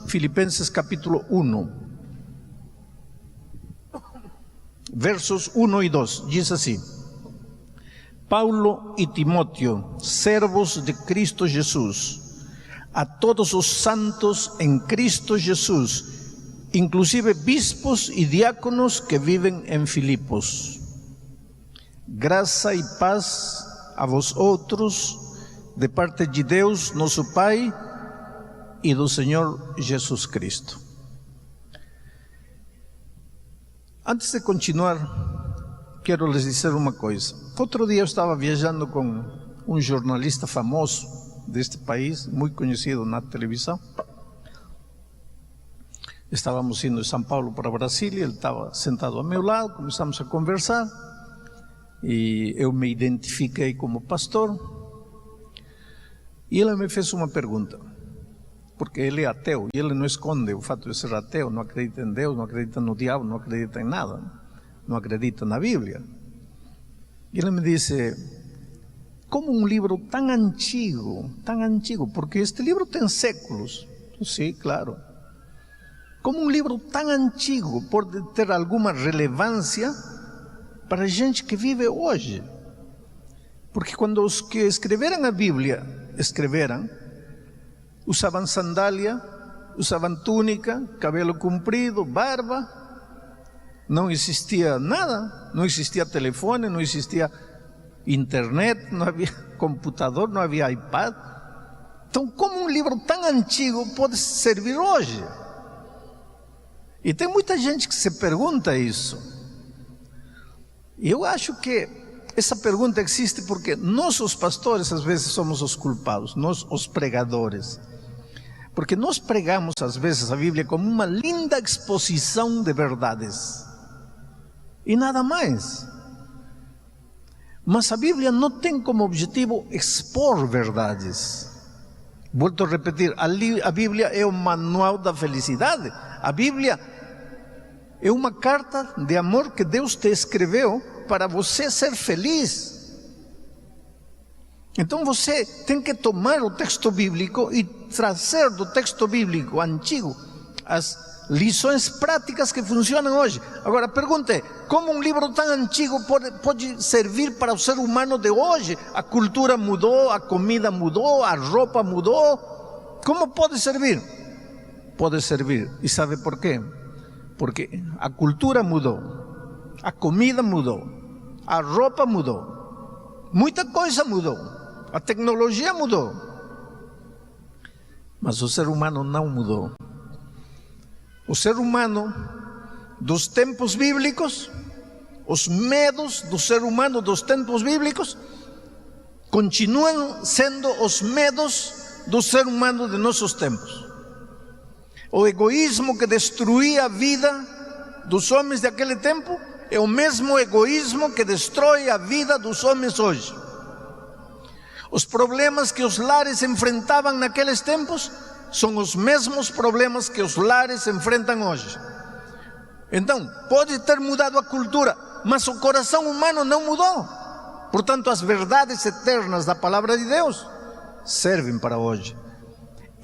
Filipenses capítulo 1, versos 1 y 2, dice así: Paulo y Timoteo, servos de Cristo Jesús, a todos los santos en Cristo Jesús, inclusive bispos y diáconos que viven en Filipos. Graça e paz a vosotros, de parte de Deus, nosso Pai, e do Senhor Jesus Cristo. Antes de continuar, quero lhes dizer uma coisa. Outro dia eu estava viajando com um jornalista famoso deste país, muito conhecido na televisão. Estávamos indo de São Paulo para Brasília, ele estava sentado ao meu lado, começamos a conversar, e eu me identifiquei como pastor, e ele me fez uma pergunta, porque ele é ateu, e ele não esconde o fato de ser ateu, não acredita em Deus, não acredita no diabo, não acredita em nada, não acredita na Bíblia. E ele me disse: como um livro tão antigo, porque este livro tem séculos, sim, claro, como um livro tão antigo pode ter alguma relevância para a gente que vive hoje? Porque quando os que escreveram a Bíblia escreveram, usavam sandália, usavam túnica, cabelo comprido, barba, não existia nada, não existia telefone, não existia internet, não havia computador, não havia iPad. Então, como um livro tão antigo pode servir hoje? E tem muita gente que se pergunta isso. E eu acho que essa pergunta existe porque nós, os pastores, às vezes somos os culpados, nós, os pregadores. Porque nós pregamos, às vezes, a Bíblia como uma linda exposição de verdades. E nada mais. Mas a Bíblia não tem como objetivo expor verdades. Volto a repetir, a Bíblia é o manual da felicidade. A Bíblia é uma carta de amor que Deus te escreveu para você ser feliz. Então você tem que tomar o texto bíblico e trazer do texto bíblico antigo as lições práticas que funcionam hoje. Agora, pergunte: como um livro tão antigo pode servir para o ser humano de hoje? A cultura mudou, a comida mudou, a roupa mudou. Como pode servir? Pode servir. E sabe por quê? Porque a cultura mudou, a comida mudou, a roupa mudou, muita coisa mudou, a tecnologia mudou, mas o ser humano não mudou. O ser humano dos tempos bíblicos, os medos do ser humano dos tempos bíblicos, continuam sendo os medos do ser humano de nossos tempos. O egoísmo que destruía a vida dos homens daquele tempo é o mesmo egoísmo que destrói a vida dos homens hoje. Os problemas que os lares enfrentavam naqueles tempos são os mesmos problemas que os lares enfrentam hoje. Então, pode ter mudado a cultura, mas o coração humano não mudou. Portanto, as verdades eternas da palavra de Deus servem para hoje.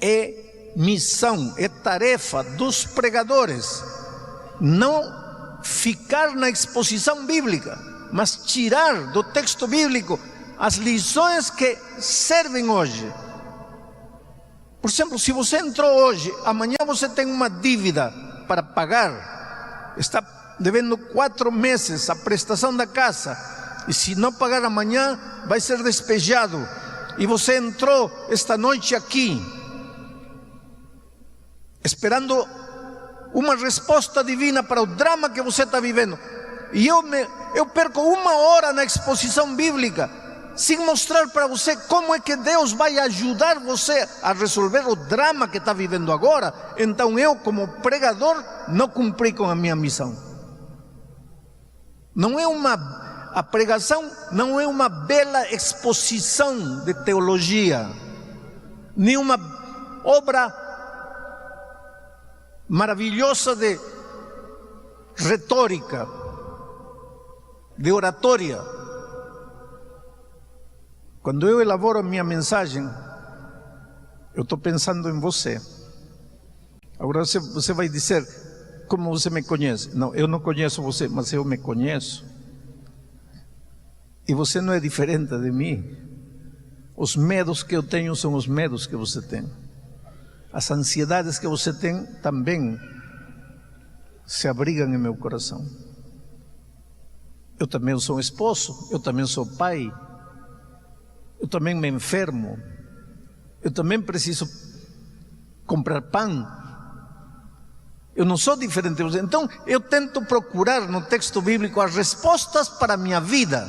É missão, é tarefa dos pregadores não ficar na exposição bíblica, mas tirar do texto bíblico as lições que servem hoje. Por exemplo, se você entrou hoje, amanhã você tem uma dívida para pagar, está devendo 4 meses a prestação da casa, e se não pagar amanhã vai ser despejado, e você entrou esta noite aqui esperando uma resposta divina para o drama que você está vivendo, e eu perco 1 hora na exposição bíblica sem mostrar para você como é que Deus vai ajudar você a resolver o drama que está vivendo agora. Então eu, como pregador, não cumpri com a minha missão. A pregação não é uma bela exposição de teologia, nem uma obra maravilhosa de retórica, de oratória. Quando eu elaboro a minha mensagem, eu estou pensando em você. Agora você vai dizer, como você me conhece? Não, eu não conheço você, mas eu me conheço. E você não é diferente de mim. Os medos que eu tenho são os medos que você tem. As ansiedades que você tem também se abrigam em meu coração. Eu também sou esposo, eu também sou pai, eu também me enfermo, eu também preciso comprar pão. Eu não sou diferente de você. Então eu tento procurar no texto bíblico as respostas para a minha vida.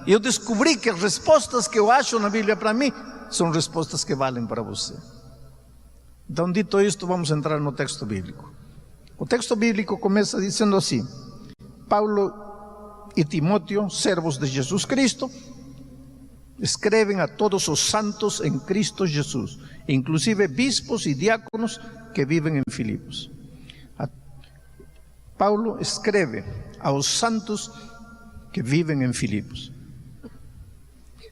E eu descobri que as respostas que eu acho na Bíblia para mim são respostas que valem para você. Então, dito isto, vamos entrar no texto bíblico. O texto bíblico começa dizendo assim: Paulo e Timóteo, servos de Jesus Cristo, escrevem a todos os santos em Cristo Jesus, inclusive bispos e diáconos que vivem em Filipos. Paulo escreve aos santos que vivem em Filipos,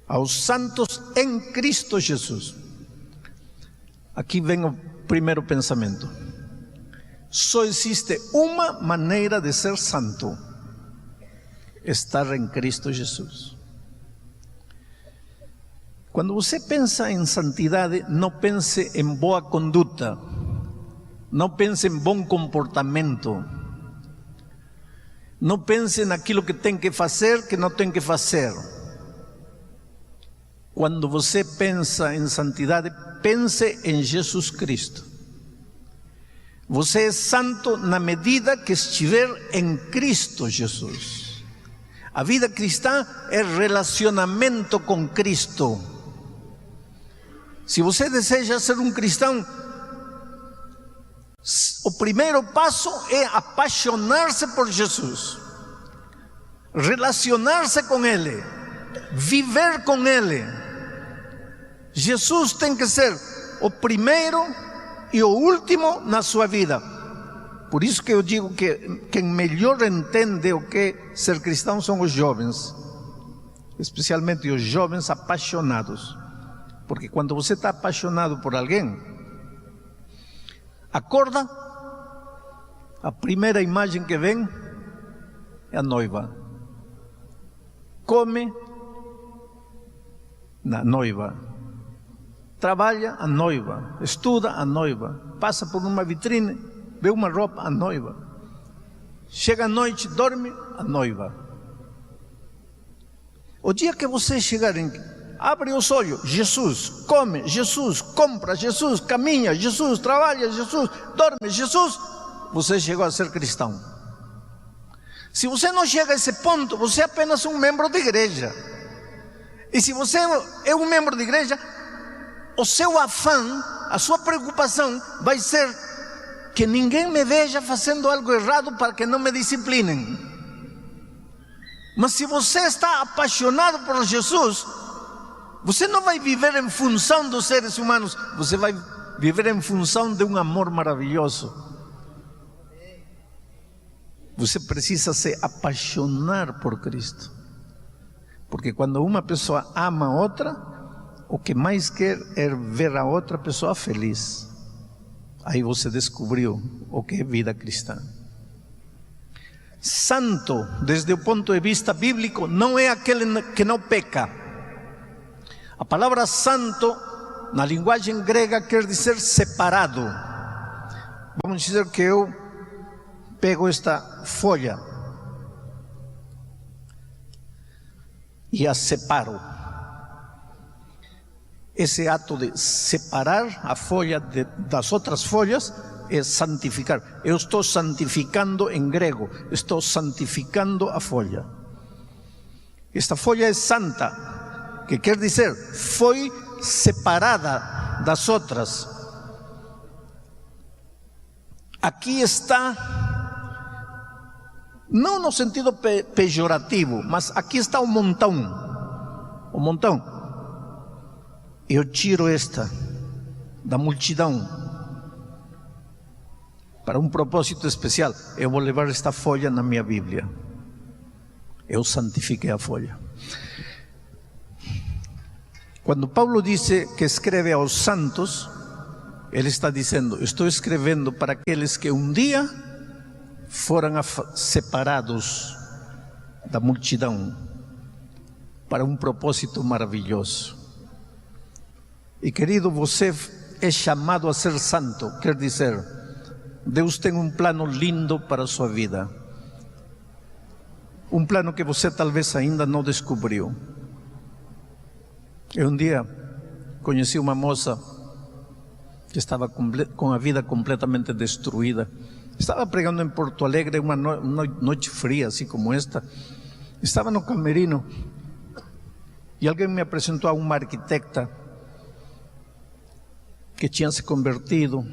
aos santos em Cristo Jesus. Aqui vem o primeiro pensamento. Só existe uma maneira de ser santo: estar em Cristo Jesus. Quando você pensa em santidade, não pense em boa conduta, não pense em bom comportamento, não pense naquilo que tem que fazer, que não tem que fazer. Quando você pensa em santidade, pense em Jesus Cristo. Você é santo na medida que estiver em Cristo Jesus. A vida cristã é relacionamento com Cristo. Se você deseja ser um cristão, o primeiro passo é apaixonar-se por Jesus, relacionar-se com Ele, viver com Ele. Jesus tem que ser o primeiro e o último na sua vida. Por isso que eu digo que quem melhor entende o que é ser cristão são os jovens, especialmente os jovens apaixonados. Porque quando você está apaixonado por alguém, acorda, a primeira imagem que vem é a noiva. Come, na noiva. Trabalha, a noiva. Estuda, a noiva. Passa por uma vitrine, vê uma roupa, a noiva. Chega à noite, dorme, a noiva. O dia que você chegar abre os olhos, Jesus, come, Jesus, compra, Jesus, caminha, Jesus, trabalha, Jesus, dorme, Jesus, você chegou a ser cristão. Se você não chega a esse ponto, você é apenas um membro de igreja. E se você é um membro de igreja, o seu afã, a sua preocupação vai ser que ninguém me veja fazendo algo errado para que não me disciplinem. Mas se você está apaixonado por Jesus, você não vai viver em função dos seres humanos, você vai viver em função de um amor maravilhoso. Você precisa se apaixonar por Cristo. Porque quando uma pessoa ama a outra, o que mais quer é ver a outra pessoa feliz. Aí você descobriu o que é vida cristã. Santo, desde o ponto de vista bíblico, não é aquele que não peca. A palavra santo, na linguagem grega, quer dizer separado. Vamos dizer que eu pego esta folha e a separo. Esse ato de separar a folha das outras folhas é santificar. Eu estou santificando em grego, estou santificando a folha. Esta folha é santa, que quer dizer, foi separada das outras. Aqui está, não no sentido pejorativo, mas aqui está o montão. O montão. Eu tiro esta da multidão para um propósito especial. Eu vou levar esta folha na minha Bíblia. Eu santifiquei a folha. Quando Paulo disse que escreve aos santos, Ele está dizendo: estou escrevendo para aqueles que um dia foram separados da multidão para um propósito maravilhoso. E querido, você é chamado a ser santo. Quer dizer, Deus tem um plano lindo para a sua vida. Um plano que você talvez ainda não descobriu. Eu um dia conheci uma moça que estava com a vida completamente destruída. Estava pregando em Porto Alegre uma noite fria, assim como esta. Estava no camerino e alguém me apresentou a uma arquitecta que tinha se convertido,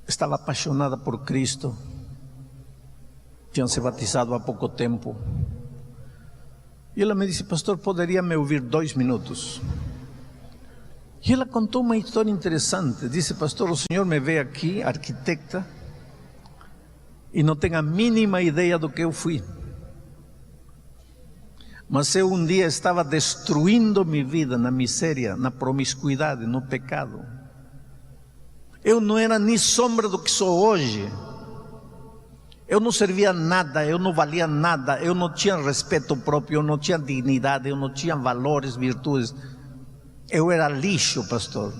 estava apaixonada por Cristo, tinha se batizado há pouco tempo. E ela me disse: pastor, poderia me ouvir 2 minutos? E ela contou uma história interessante. Disse: pastor, o senhor me vê aqui, arquitecta, e não tem a mínima ideia do que eu fui. Mas eu um dia estava destruindo minha vida na miséria, na promiscuidade, no pecado. Eu não era nem sombra do que sou hoje. Eu não servia nada, eu não valia nada, eu não tinha respeito próprio, eu não tinha dignidade, eu não tinha valores, virtudes. Eu era lixo, pastor.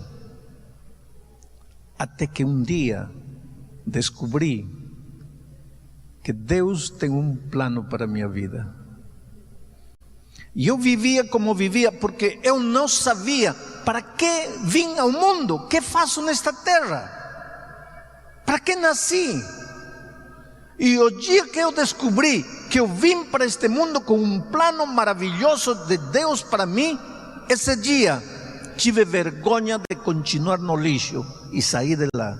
Até que um dia descobri que Deus tem um plano para a minha vida. E eu vivia como vivia porque eu não sabia para que vim ao mundo, o que faço nesta terra, para que nasci. E o dia que eu descobri que eu vim para este mundo com um plano maravilhoso de Deus para mim, esse dia tive vergonha de continuar no lixo e saí de lá.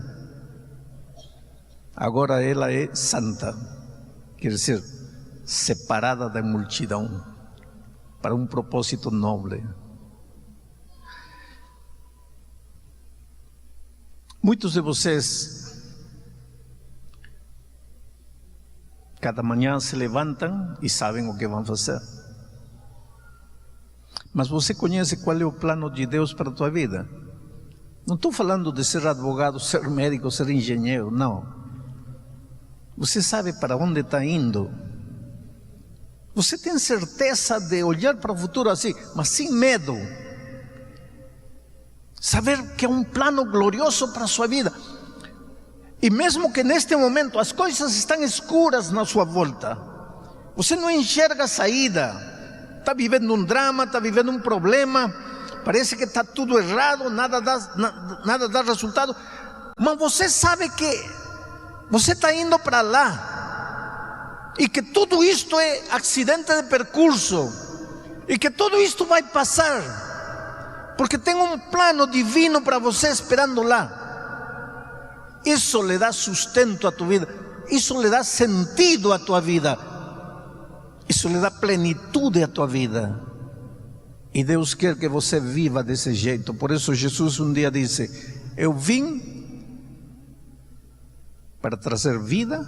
Agora ela é santa, quer dizer, separada da multidão, para um propósito nobre. Muitos de vocês cada manhã se levantam e sabem o que vão fazer. Mas você conhece qual é o plano de Deus para a tua vida? Não estou falando de ser advogado, ser médico, ser engenheiro, não. Você sabe para onde está indo. Você tem certeza de olhar para o futuro assim, mas sem medo. Saber que é um plano glorioso para a sua vida. E mesmo que neste momento as coisas estão escuras na sua volta, você não enxerga a saída. Está vivendo um drama, está vivendo um problema, parece que está tudo errado, nada dá resultado. Mas você sabe que você está indo para lá, e que tudo isto é acidente de percurso, e que tudo isto vai passar, porque tem um plano divino para você esperando lá. Isso lhe dá sustento à tua vida, isso lhe dá sentido à tua vida, isso lhe dá plenitude à tua vida. E Deus quer que você viva desse jeito. Por isso Jesus um dia disse: eu vim para trazer vida,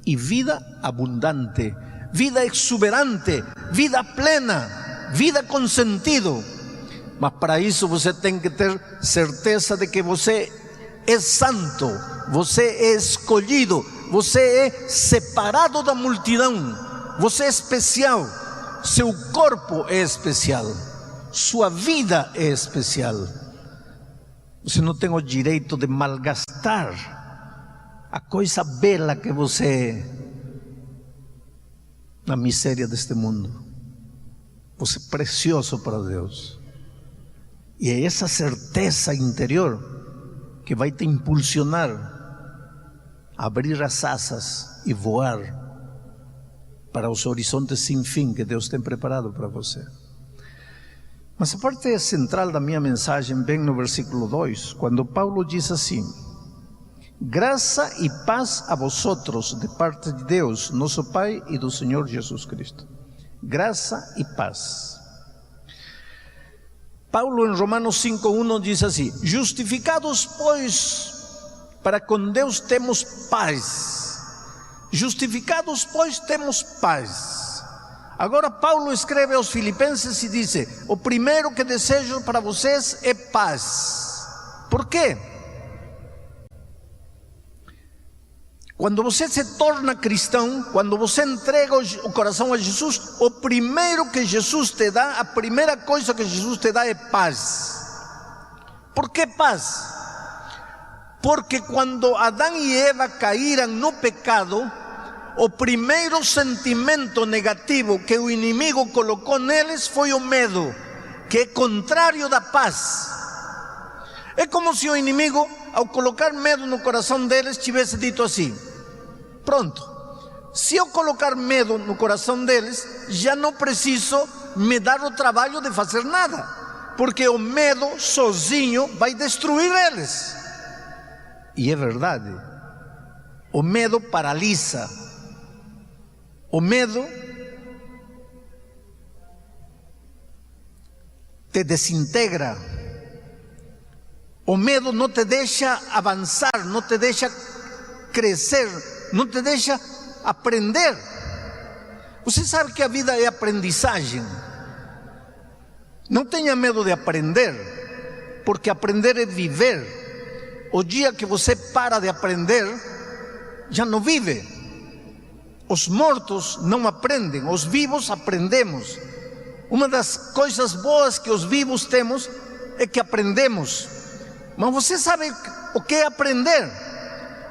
e vida abundante, vida exuberante, vida plena, vida com sentido. Mas para isso você tem que ter certeza de que você é santo, você é escolhido, você é separado da multidão, você é especial, seu corpo é especial, sua vida é especial. Você não tem o direito de malgastar a coisa bela que você é na miséria deste mundo. Você é precioso para Deus. E é essa certeza interior que vai te impulsionar a abrir as asas e voar para os horizontes sem fim que Deus tem preparado para você. Mas a parte central da minha mensagem vem no versículo 2, quando Paulo diz assim: graça e paz a vosotros de parte de Deus, nosso Pai, e do Senhor Jesus Cristo. Graça e paz. Paulo em Romanos 5:1 diz assim: justificados pois para com Deus temos paz. Justificados pois temos paz. Agora Paulo escreve aos Filipenses e diz: o primeiro que desejo para vocês é paz. Por quê? Quando você se torna cristão, quando você entrega o coração a Jesus, o primeiro que Jesus te dá, a primeira coisa que Jesus te dá é paz. Por que paz? Porque quando Adão e Eva caíram no pecado, o primeiro sentimento negativo que o inimigo colocou neles foi o medo, que é contrário da paz. É como se o inimigo, ao colocar medo no coração deles, tivesse dito assim: pronto, se eu colocar medo no coração deles, já não preciso me dar o trabalho de fazer nada, porque o medo sozinho vai destruir eles. E é verdade, o medo paralisa, o medo te desintegra, o medo não te deixa avançar, não te deixa crescer, não te deixa aprender. Você sabe que a vida é aprendizagem. Não tenha medo de aprender, porque aprender é viver. O dia que você para de aprender, já não vive. Os mortos não aprendem, os vivos aprendemos. Uma das coisas boas que os vivos temos é que aprendemos. Mas você sabe o que é aprender?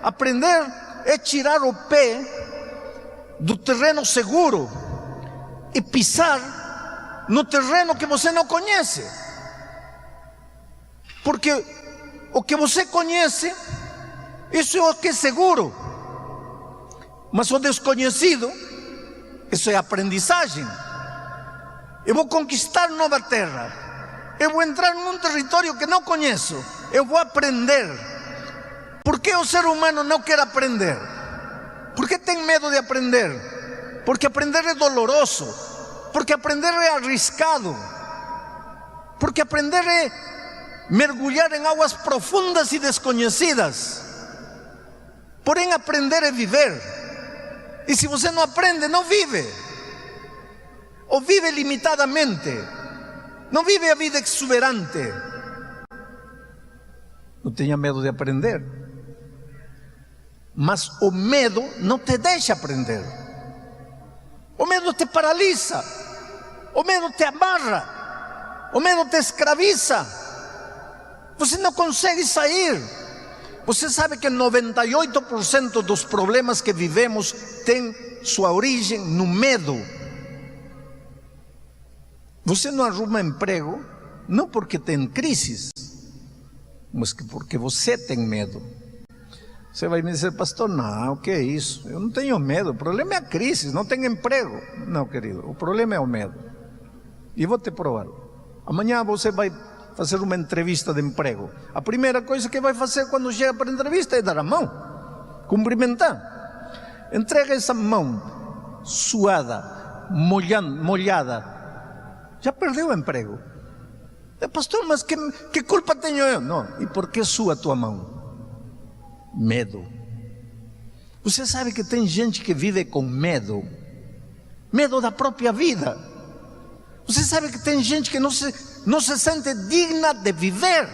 Aprender é tirar o pé do terreno seguro e pisar no terreno que você não conhece. Porque o que você conhece, isso é o que é seguro. Mas o desconhecido, isso é aprendizagem. Eu vou conquistar nova terra, eu vou entrar num território que não conheço, eu vou aprender. Por que o ser humano não quer aprender? Por que tem medo de aprender? Porque aprender é doloroso, porque aprender é arriscado, porque aprender é mergulhar em águas profundas e desconhecidas. Porém, aprender é viver. E se você não aprende, não vive. Ou vive limitadamente, não vive a vida exuberante. Não tenha medo de aprender. Mas o medo não te deixa aprender. O medo te paralisa, o medo te amarra, o medo te escraviza. Você não consegue sair. Você sabe que 98% dos problemas que vivemos tem sua origem no medo. Você não arruma emprego não porque tem crises, mas porque você tem medo. Você vai me dizer: pastor, não, o que é isso? Eu não tenho medo, o problema é a crise, não tenho emprego. Não, querido, o problema é o medo. E vou te provar. Amanhã você vai fazer uma entrevista de emprego. A primeira coisa que vai fazer quando chega para a entrevista é dar a mão, cumprimentar. Entrega essa mão suada, molhada. Já perdeu o emprego. Pastor, mas que culpa tenho eu? Não. E por que sua tua mão? Medo. Você sabe que tem gente que vive com medo, medo da própria vida. Você sabe que tem gente que não se sente digna de viver,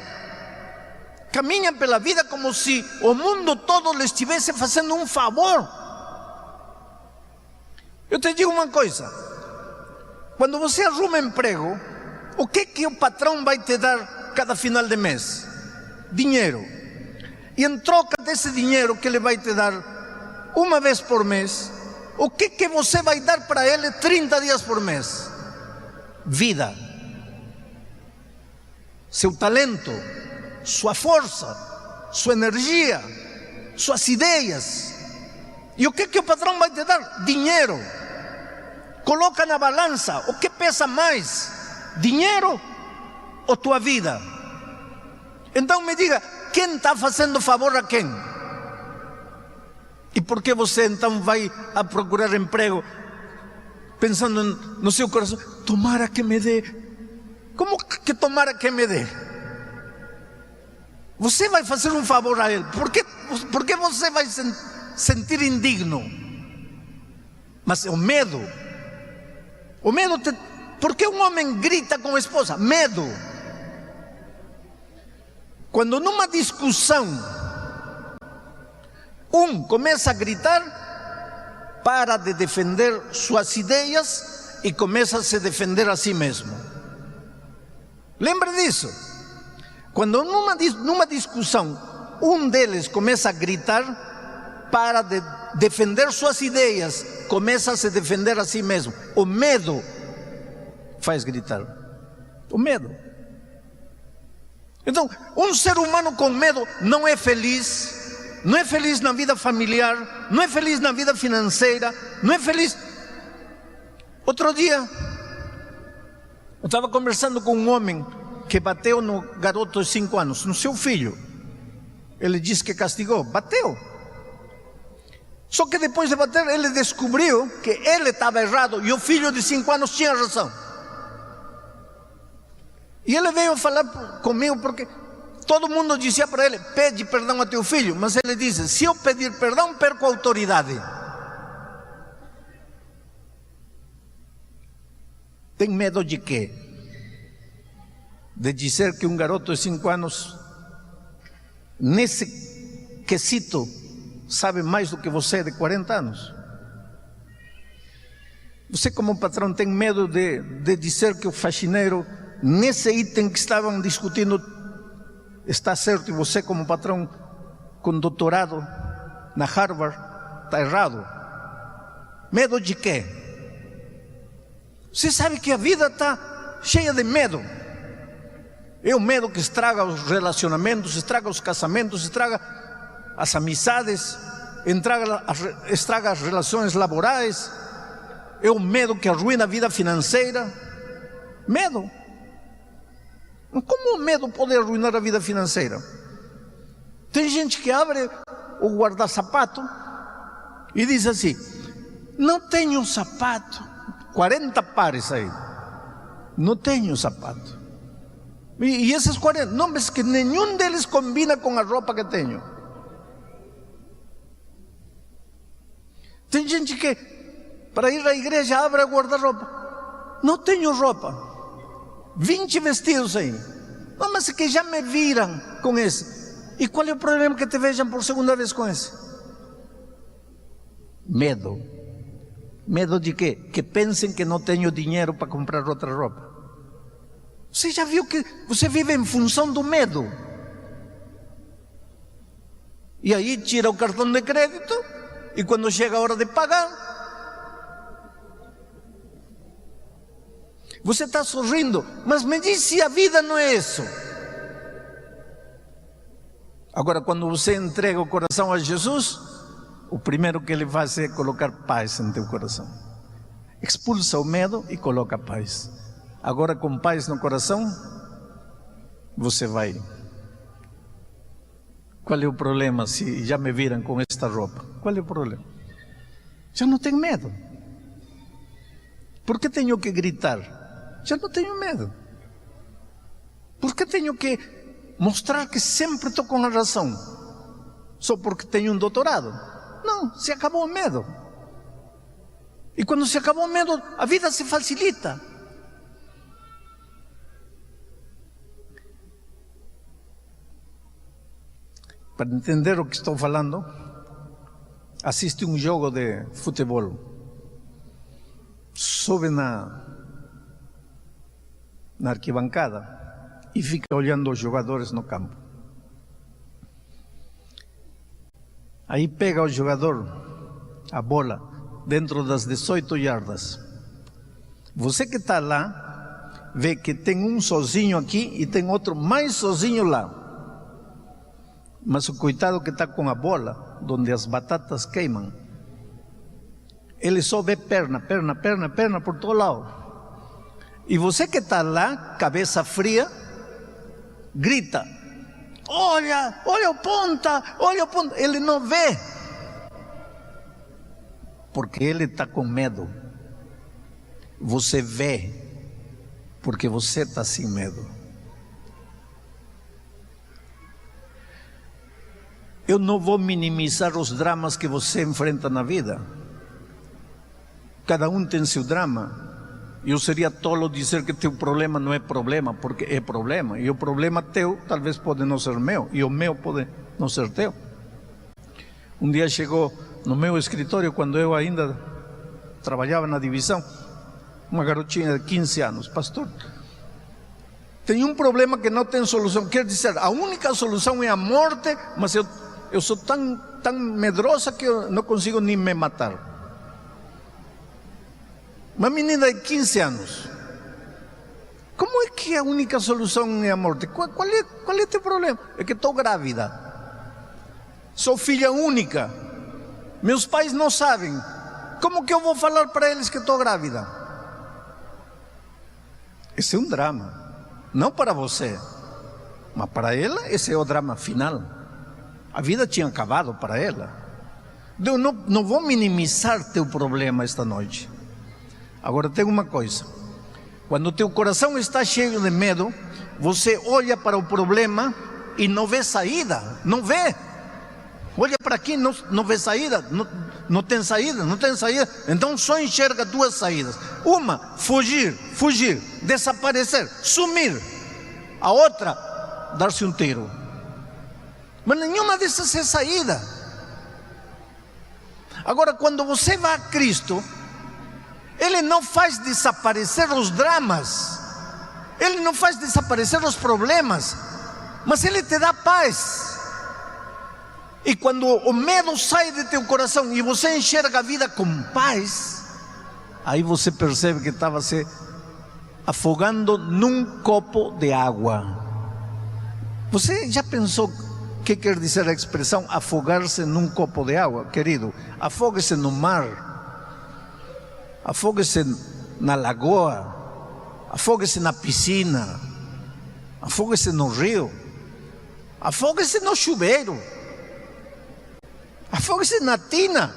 caminha pela vida como se o mundo todo lhe estivesse fazendo um favor. Eu te digo uma coisa: quando você arruma emprego, o que o patrão vai te dar cada final de mês? Dinheiro. E em troca desse dinheiro que ele vai te dar uma vez por mês, o que você vai dar para ele 30 dias por mês? Vida. Seu talento, sua força, sua energia, suas ideias. E o que o patrão vai te dar? Dinheiro. Coloca na balança, o que pesa mais? Dinheiro ou tua vida? Então me diga, quem está fazendo favor a quem? E por que você então vai a procurar emprego pensando no seu coração: tomara que me dê? Como que tomara que me dê? Você vai fazer um favor a ele. Por que você vai sentir indigno? Mas o medo por que um homem grita com a esposa? Medo. Quando numa discussão começa a gritar, para de defender suas ideias e começa a se defender a si mesmo. Lembra disso? Quando numa discussão deles começa a gritar, para de defender suas ideias, começa a se defender a si mesmo. O medo faz gritar. O medo. Então, um ser humano com medo não é feliz. Não é feliz na vida familiar, não é feliz na vida financeira, não é feliz. Outro dia, eu estava conversando com um homem que bateu no garoto de 5 anos, no seu filho. Ele disse que castigou, bateu. Só que depois de bater, ele descobriu que ele estava errado e o filho de 5 anos tinha razão. E ele veio falar comigo porque todo mundo dizia para ele: pede perdão a teu filho. Mas ele disse: se eu pedir perdão, perco a autoridade. Tem medo de quê? De dizer que um garoto de 5 anos, nesse quesito, sabe mais do que você de 40 anos? Você, como patrão, tem medo de dizer que o faxineiro, nesse item que estavam discutindo, está certo, e você, como patrão com doutorado na Harvard, está errado? Medo de quê? Você sabe que a vida está cheia de medo. É o medo que estraga os relacionamentos, estraga os casamentos, estraga as amizades, estraga as relações laborais. É o medo que arruina a vida financeira. Medo. Como o medo pode arruinar a vida financeira? Tem gente que abre o guarda-sapato e diz assim: não tenho sapato. 40 pares aí. Não tenho sapato. E esses 40, não, mas que nenhum deles combina com a roupa que tenho. Tem gente que, para ir à igreja, abre a guarda-roupa. Não tenho roupa. 20 vestidos aí. Não, mas que já me viram com esse. E qual é o problema que te vejam por segunda vez com esse? Medo. Medo de quê? Que pensem que não tenho dinheiro para comprar outra roupa. Você já viu que você vive em função do medo? E aí tira o cartão de crédito, e quando chega a hora de pagar, você está sorrindo, mas me diz se a vida não é isso. Agora, quando você entrega o coração a Jesus, o primeiro que Ele faz é colocar paz em teu coração. Expulsa o medo e coloca paz. Agora, com paz no coração, você vai. Qual é o problema se já me viram com esta roupa? Qual é o problema? Já não tenho medo. Por que tenho que gritar? Já não tenho medo. Por que tenho que mostrar que sempre estou com a razão? Só porque tenho um doutorado? Não, se acabou o medo. E quando se acabou o medo, a vida se facilita. Para entender o que estou falando, assiste um jogo de futebol. Sobe na arquibancada e fica olhando os jogadores no campo. Aí pega o jogador a bola dentro das 18 yardas. Você que está lá, vê que tem um sozinho aqui e tem outro mais sozinho lá. Mas o coitado que está com a bola, onde as batatas queimam, ele só vê perna por todo lado. E você que está lá, cabeça fria, grita: olha o ponta, olha o ponta. Ele não vê, porque ele está com medo. Você vê, porque você está sem medo. Eu não vou minimizar os dramas que você enfrenta na vida. Cada um tem seu drama. Eu seria tolo dizer que teu problema não é problema, porque é problema. E o problema teu talvez pode não ser meu, e o meu pode não ser teu. Um dia chegou no meu escritório, quando eu ainda trabalhava na divisão, uma garotinha de 15 anos. Pastor, tem um problema que não tem solução. Quer dizer, a única solução é a morte, mas eu sou tão medrosa que eu não consigo nem me matar. Uma menina de 15 anos. Como é que a única solução é a morte? Qual é teu problema? É que estou grávida. Sou filha única. Meus pais não sabem. Como que eu vou falar para eles que estou grávida? Esse é um drama. Não para você, mas para ela esse é o drama final. A vida tinha acabado para ela. Eu não vou minimizar teu problema esta noite. Agora tem uma coisa: quando teu coração está cheio de medo, você olha para o problema e não vê saída. Não vê. Olha para aqui, não vê saída. Não tem saída, não tem saída. Então só enxerga duas saídas: uma, fugir, desaparecer, sumir. A outra, dar-se um tiro. Mas nenhuma dessas é saída. Agora, quando você vai a Cristo, Ele não faz desaparecer os dramas, Ele não faz desaparecer os problemas, mas Ele te dá paz. E quando o medo sai de teu coração e você enxerga a vida com paz, aí você percebe que estava se afogando num copo de água. Você já pensou o que quer dizer a expressão afogar-se num copo de água? Querido, afogue-se no mar, afogue-se na lagoa, afogue-se na piscina, afogue-se no rio, afogue-se no chuveiro, afogue-se na tina,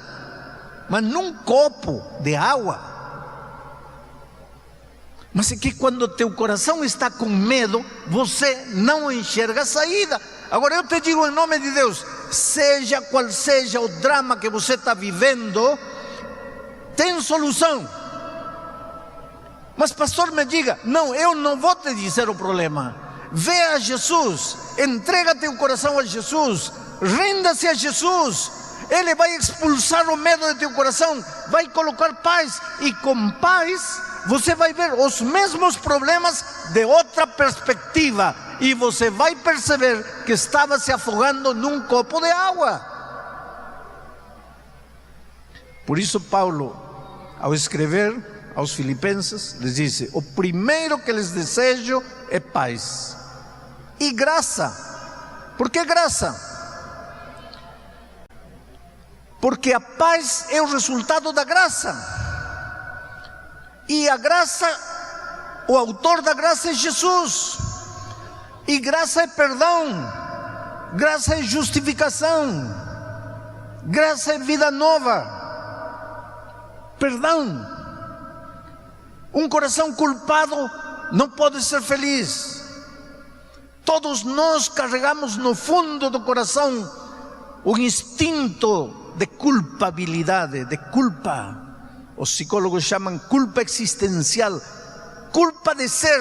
mas num copo de água. Mas é que quando teu coração está com medo, você não enxerga a saída. Agora eu te digo em nome de Deus, seja qual seja o drama que você está vivendo, tem solução. Mas pastor, me diga, não, eu não vou te dizer o problema. Vê a Jesus, entrega teu coração a Jesus, renda-se a Jesus. Ele vai expulsar o medo de teu coração, vai colocar paz, e com paz você vai ver os mesmos problemas de outra perspectiva, e você vai perceber que estava se afogando num copo de água. Por isso Paulo, ao escrever aos Filipenses, lhes disse: o primeiro que lhes desejo é paz e graça. Por que graça? Porque a paz é o resultado da graça. E a graça, o autor da graça é Jesus. E graça é perdão, graça é justificação, graça é vida nova. Perdão. Um coração culpado não pode ser feliz. Todos nós carregamos no fundo do coração o instinto de culpabilidade, de culpa. Os psicólogos chamam culpa existencial, culpa de ser,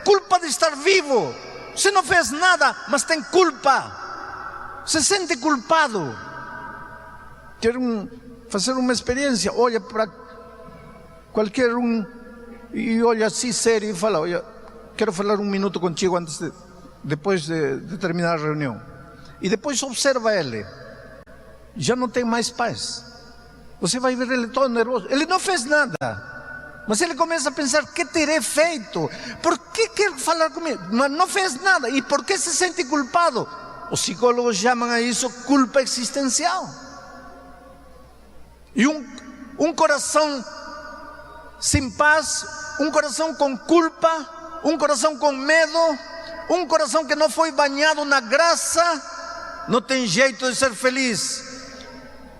culpa de estar vivo. Você não fez nada, mas tem culpa, se sente culpado. Quero fazer uma experiência, olha para qualquer um e olha assim sério e fala: olha, quero falar um minuto contigo depois de terminar a reunião. E depois observa ele, já não tem mais paz. Você vai ver ele todo nervoso. Ele não fez nada, mas ele começa a pensar: que terei feito? Por que quer falar comigo? Mas não fez nada. E por que se sente culpado? Os psicólogos chamam a isso culpa existencial. E um coração sem paz, um coração com culpa, um coração com medo, um coração que não foi banhado na graça, não tem jeito de ser feliz.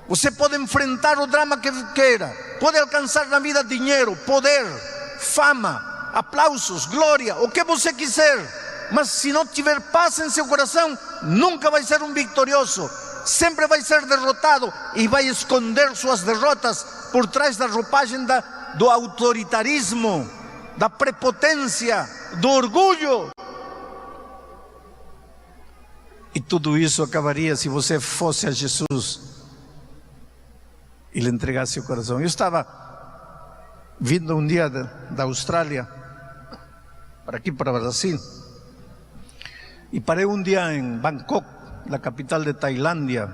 Você pode enfrentar o drama que queira, pode alcançar na vida dinheiro, poder, fama, aplausos, glória, o que você quiser, mas se não tiver paz em seu coração, nunca vai ser um vitorioso, sempre vai ser derrotado e vai esconder suas derrotas por trás da roupagem da do autoritarismo, da prepotência, do orgulho. E tudo isso acabaria se você fosse a Jesus e lhe entregasse o coração. Eu estava vindo um dia da Austrália para aqui, para o Brasil, e parei um dia em Bangkok, na capital de Tailândia.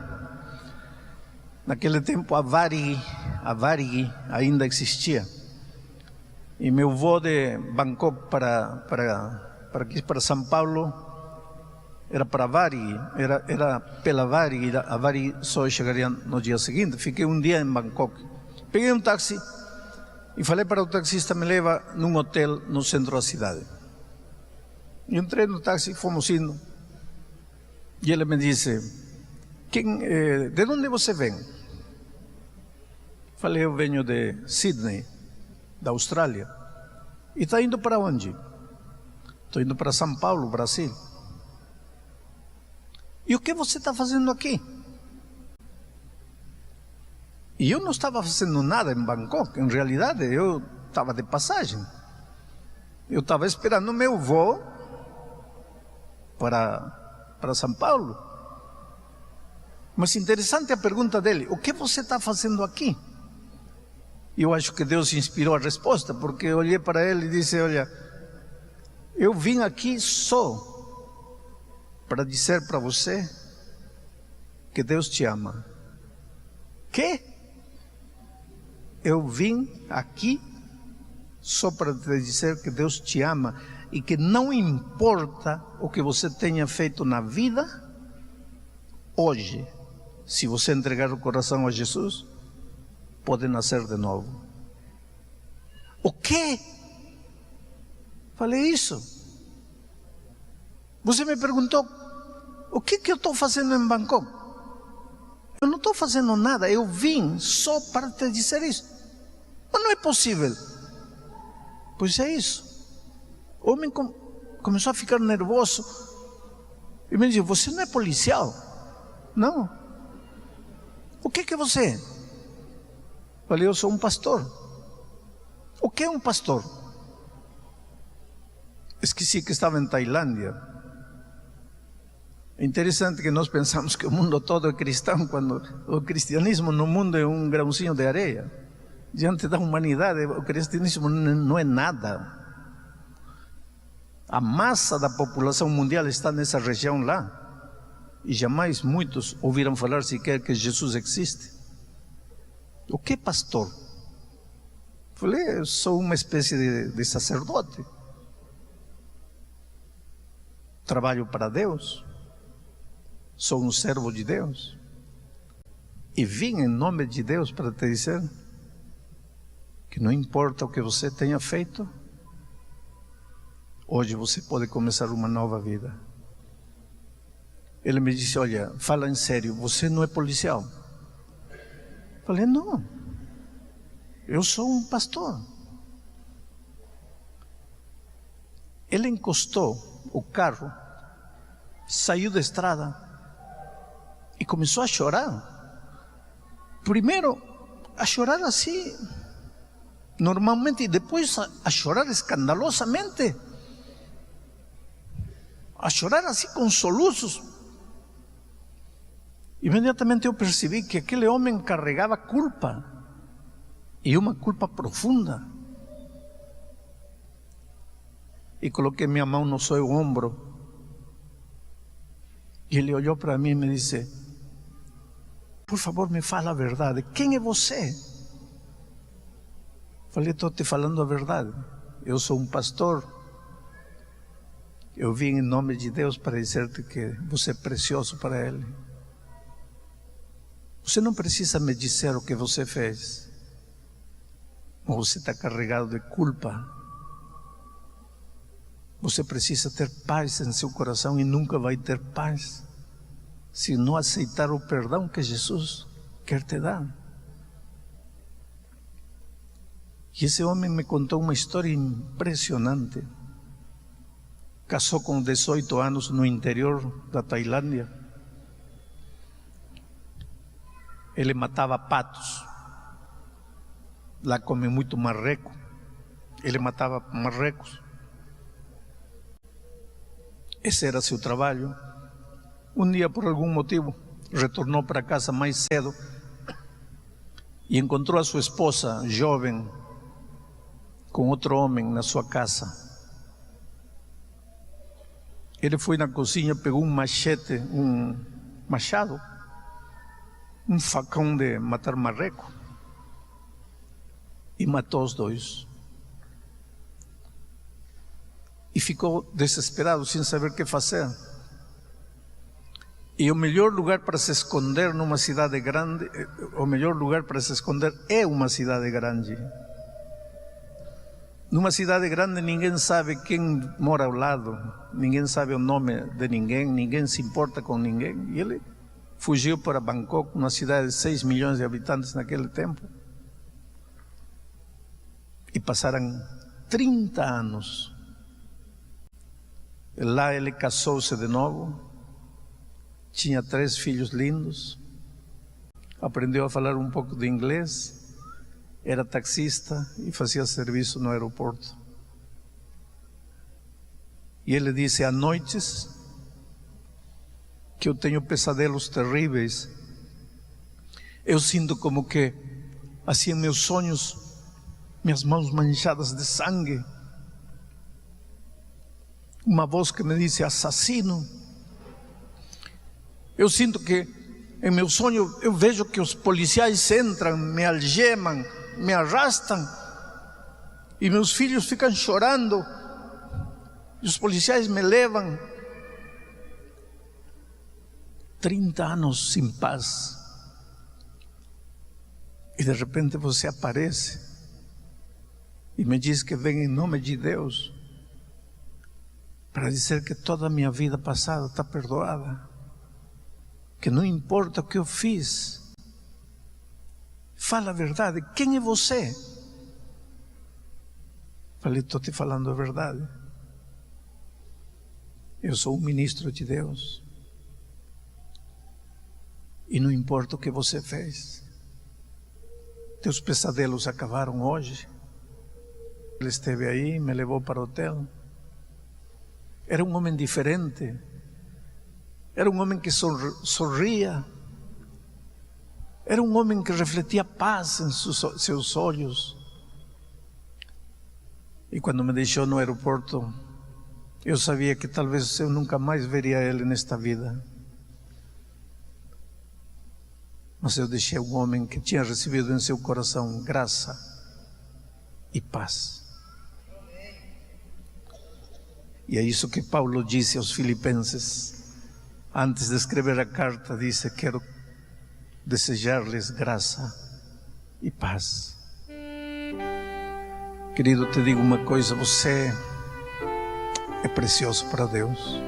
Naquele tempo a Varig ainda existia. E meu voo de Bangkok para aqui, para São Paulo, era para Varig, era pela Varig, a Varig só chegaria no dia seguinte. Fiquei um dia em Bangkok. Peguei um táxi e falei para o taxista, me leva num hotel no centro da cidade. E entrei no táxi, fomos indo. E ele me disse: de onde você vem? Falei: eu venho de Sydney, da Austrália. E está indo para onde? Estou indo para São Paulo, Brasil. E o que você está fazendo aqui? E eu não estava fazendo nada em Bangkok. Em realidade, eu estava de passagem. Eu estava esperando o meu voo para São Paulo. Mas interessante a pergunta dele: o que você está fazendo aqui? Eu acho que Deus inspirou a resposta, porque eu olhei para ele e disse: olha, eu vim aqui só para dizer para você que Deus te ama. Que? Eu vim aqui só para te dizer que Deus te ama e que não importa o que você tenha feito na vida, hoje, se você entregar o coração a Jesus, pode nascer de novo. O quê? Falei: isso. Você me perguntou: o que eu estou fazendo em Bangkok? Eu não estou fazendo nada, eu vim só para te dizer isso. Mas não é possível. Pois é isso. O homem começou a ficar nervoso e me disse: você não é policial? Não. O que você é? Falei: eu sou um pastor. O que é um pastor? Esqueci que estava em Tailândia. É interessante que nós pensamos que o mundo todo é cristão, quando o cristianismo no mundo é um grãozinho de areia. Diante da humanidade, o cristianismo não é nada. A massa da população mundial está nessa região lá. E jamais muitos ouviram falar sequer que Jesus existe. O que é pastor? Falei: eu sou uma espécie de sacerdote. Trabalho para Deus. Sou um servo de Deus. E vim em nome de Deus para te dizer que não importa o que você tenha feito, hoje você pode começar uma nova vida. Ele me disse: olha, fala em sério, você não é policial? Falei: não, eu sou um pastor. Ele encostou o carro, saiu da estrada e começou a chorar. Primeiro a chorar assim, normalmente, e depois a chorar escandalosamente, a chorar assim com soluços. Imediatamente eu percebi que aquele homem carregava culpa, e uma culpa profunda. E coloquei minha mão no seu ombro, e ele olhou para mim e me disse: por favor, me fala a verdade, quem é você? Falei: estou te falando a verdade, eu sou um pastor, eu vim em nome de Deus para dizer-te que você é precioso para Ele. Você não precisa me dizer o que você fez, mas você está carregado de culpa. Você precisa ter paz em seu coração e nunca vai ter paz se não aceitar o perdão que Jesus quer te dar. E esse homem me contou uma história impressionante. Casou com 18 anos no interior da Tailândia. Ele matava patos. Lá comem muito marreco. Ele matava marrecos. Esse era seu trabalho. Um dia, por algum motivo, retornou para casa mais cedo e encontrou a sua esposa, jovem, com outro homem na sua casa. Ele foi na cozinha, pegou um machete, um machado, um facão de matar marreco e matou os dois. E ficou desesperado, sem saber o que fazer. E o melhor lugar para se esconder numa cidade grande, o melhor lugar para se esconder é uma cidade grande. Numa cidade grande ninguém sabe quem mora ao lado, ninguém sabe o nome de ninguém se importa com ninguém. E ele fugiu para Bangkok, uma cidade de 6 milhões de habitantes naquele tempo. E passaram 30 anos. Lá ele casou-se de novo, tinha 3 filhos lindos, aprendeu a falar um pouco de inglês, era taxista e fazia serviço no aeroporto. E ele disse: há noites que eu tenho pesadelos terríveis. Eu sinto como que, assim, em meus sonhos, minhas mãos manchadas de sangue. Uma voz que me disse: assassino. Eu sinto que em meu sonho eu vejo que os policiais entram, me algemam, me arrastam e meus filhos ficam chorando e os policiais me levam. 30 anos sem paz e de repente você aparece e me diz que vem em nome de Deus para dizer que toda a minha vida passada está perdoada, que não importa o que eu fiz. Fala a verdade, quem é você? Falei: estou te falando a verdade. Eu sou um ministro de Deus. E não importa o que você fez. Teus pesadelos acabaram hoje. Ele esteve aí, me levou para o hotel. Era um homem diferente. Era um homem que sorria. Era um homem que refletia paz em seus olhos. E quando me deixou no aeroporto, eu sabia que talvez eu nunca mais veria ele nesta vida. Mas eu deixei um homem que tinha recebido em seu coração graça e paz. E é isso que Paulo disse aos Filipenses. Antes de escrever a carta, disse: quero desejar-lhes graça e paz. Querido, te digo uma coisa: você é precioso para Deus.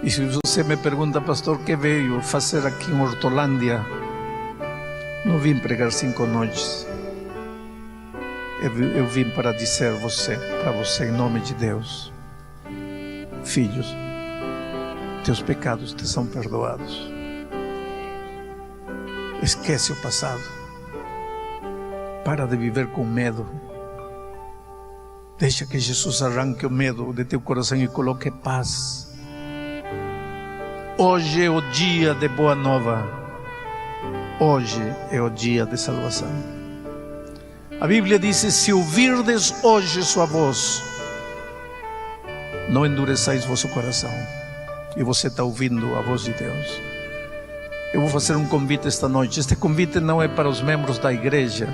E se você me pergunta: pastor, o que veio fazer aqui em Hortolândia? Não vim pregar 5 noites. Eu vim para dizer para você, em nome de Deus: filhos, teus pecados te são perdoados. Esquece o passado. Para de viver com medo. Deixa que Jesus arranque o medo de teu coração e coloque paz. Hoje é o dia de boa nova. Hoje é o dia de salvação. A Bíblia diz: se ouvirdes hoje sua voz, não endureçais vosso coração. E você está ouvindo a voz de Deus. Eu vou fazer um convite esta noite. Este convite não é para os membros da igreja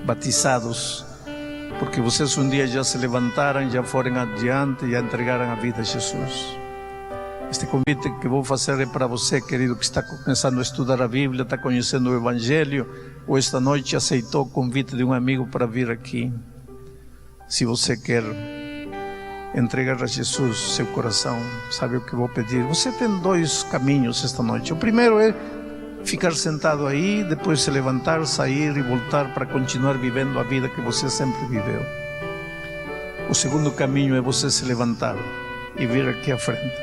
batizados, porque vocês um dia já se levantaram, já foram adiante, já entregaram a vida a Jesus. Este convite que vou fazer é para você, querido, que está começando a estudar a Bíblia, está conhecendo o Evangelho, ou esta noite aceitou o convite de um amigo para vir aqui. Se você quer entregar a Jesus seu coração, sabe o que vou pedir? Você tem 2 caminhos esta noite. O primeiro é ficar sentado aí, depois se levantar, sair e voltar para continuar vivendo a vida que você sempre viveu. O segundo caminho é você se levantar e vir aqui à frente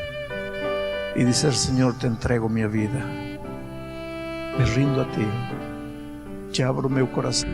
e dizer: Senhor, te entrego minha vida, me rindo a Ti, te abro meu coração.